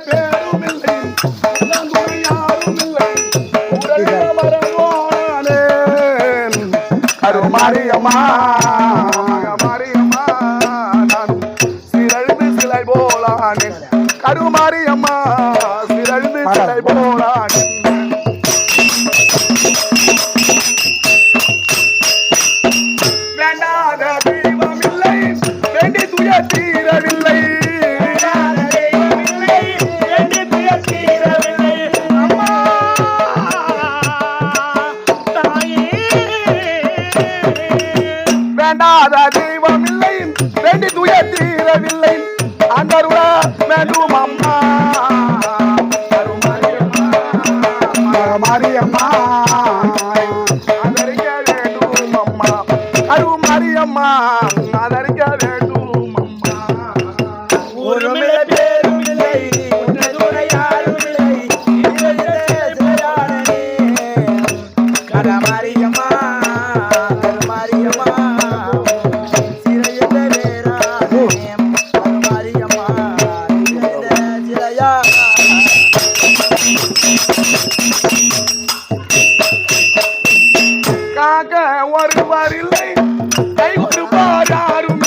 பேரும் இல்லை யாரும் இல்லை மரவானே கருமாரியம்மா மாரியம்மா நான் சிறழ்ந்து சிலை போலானே கருமாரியம்மா சிறழ்ந்து சிலை போலானே வேண்டாத தெய்வம் இல்லை வேண்டி துயர் தீரவில்லை வேண்டாத தெய்வம் இல்லை வேண்டி துயர் தீரவில்லை அந்தருள வேண்டும் அம்மா மாரியம்மா அதறிக்க வேண்டும் அம்மா மாரியம்மா அதறிக்க வேண்டும் அம்மா ஒரு பேரும் இல்லை யாரும் இல்லை கரமாரியம்மா காக்க ஒருவர் இல்லை கை கொடுப்பார் யாரும்